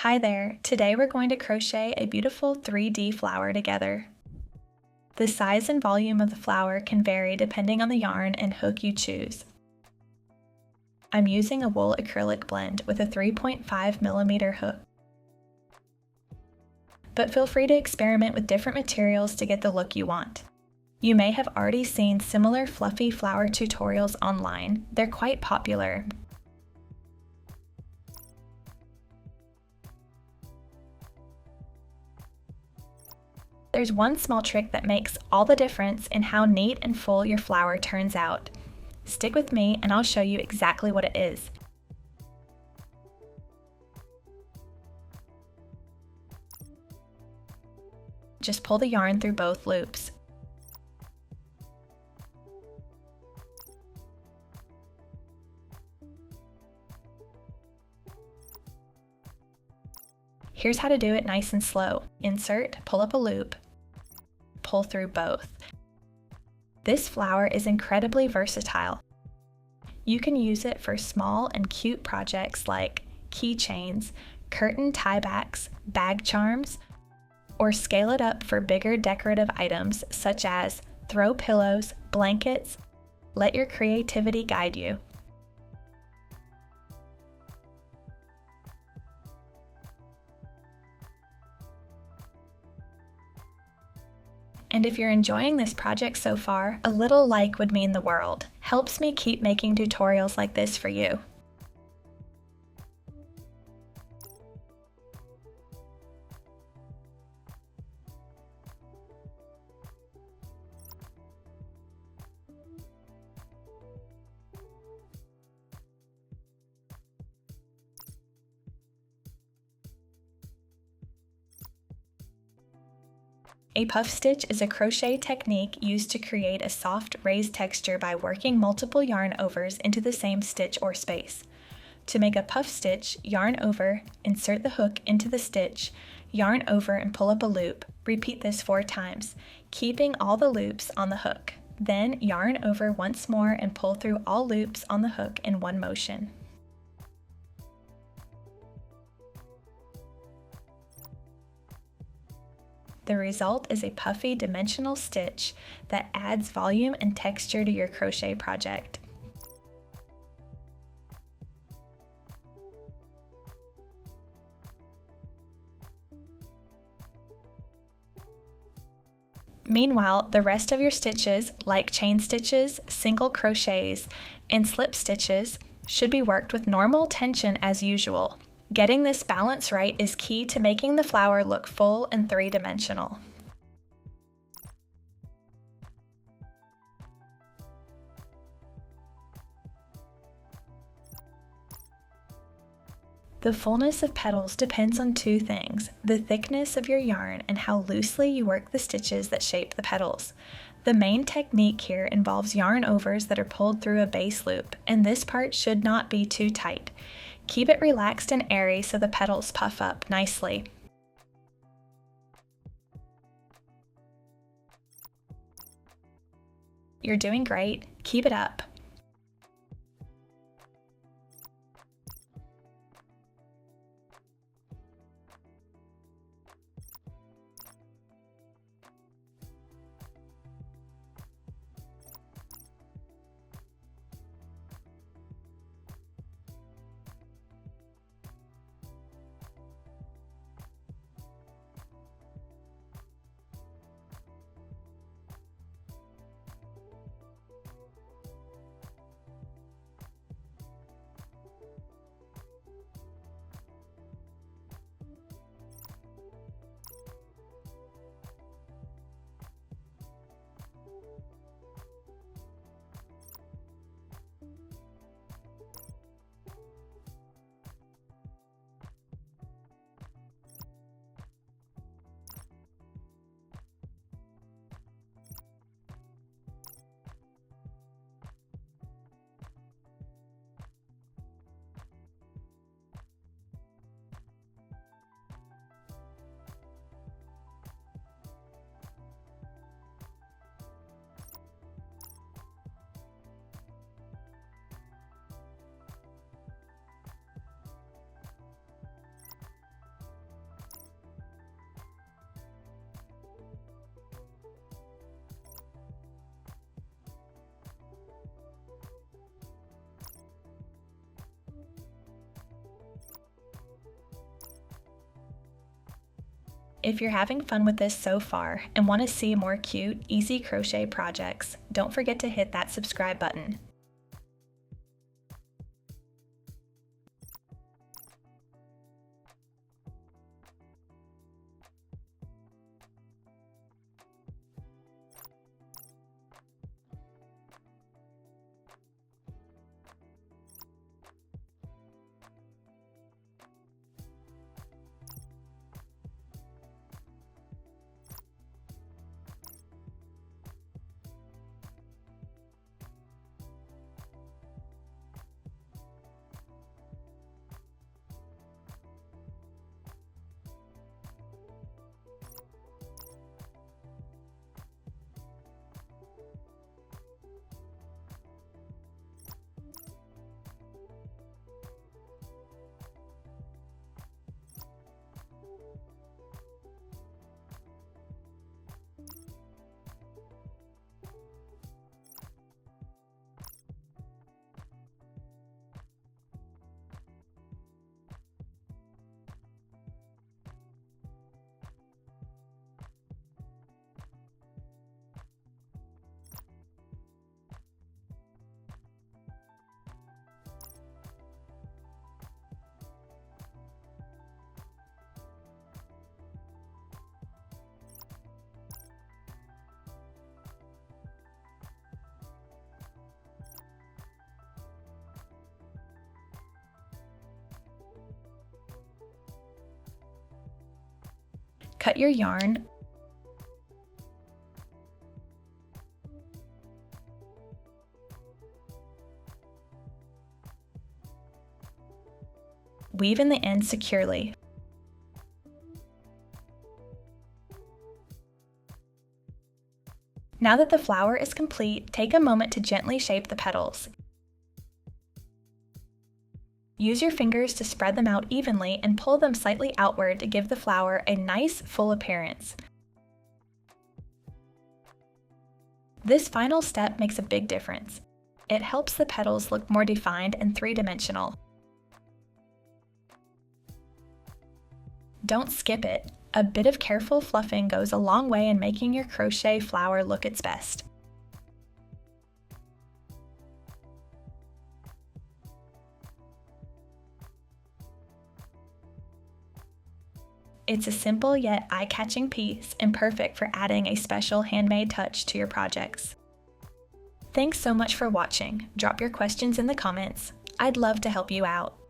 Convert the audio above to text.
Hi there, today we're going to crochet a beautiful 3D flower together. The size and volume of the flower can vary depending on the yarn and hook you choose. I'm using a wool acrylic blend with a 3.5mm hook. But feel free to experiment with different materials to get the look you want. You may have already seen similar fluffy flower tutorials online. They're quite popular. There's one small trick that makes all the difference in how neat and full your flower turns out. Stick with me and I'll show you exactly what it is. Just pull the yarn through both loops. Here's how to do it nice and slow. Insert, pull up a loop, pull through both. This flower is incredibly versatile. You can use it for small and cute projects like keychains, curtain tiebacks, bag charms, or scale it up for bigger decorative items such as throw pillows, blankets. Let your creativity guide you. And if you're enjoying this project so far, a little like would mean the world. Helps me keep making tutorials like this for you. A puff stitch is a crochet technique used to create a soft raised texture by working multiple yarn overs into the same stitch or space. To make a puff stitch, yarn over, insert the hook into the stitch, yarn over and pull up a loop. Repeat this 4 times, keeping all the loops on the hook. Then yarn over once more and pull through all loops on the hook in one motion. The result is a puffy dimensional stitch that adds volume and texture to your crochet project. Meanwhile, the rest of your stitches, like chain stitches, single crochets, and slip stitches, should be worked with normal tension as usual. Getting this balance right is key to making the flower look full and 3-dimensional. The fullness of petals depends on 2 things: the thickness of your yarn and how loosely you work the stitches that shape the petals. The main technique here involves yarn overs that are pulled through a base loop, and this part should not be too tight. Keep it relaxed and airy so the petals puff up nicely. You're doing great. Keep it up. If you're having fun with this so far and want to see more cute, easy crochet projects, don't forget to hit that subscribe button. Cut your yarn, weave in the ends securely. Now that the flower is complete, take a moment to gently shape the petals. Use your fingers to spread them out evenly and pull them slightly outward to give the flower a nice, full appearance. This final step makes a big difference. It helps the petals look more defined and three-dimensional. Don't skip it. A bit of careful fluffing goes a long way in making your crochet flower look its best. It's a simple yet eye-catching piece and perfect for adding a special handmade touch to your projects. Thanks so much for watching. Drop your questions in the comments. I'd love to help you out.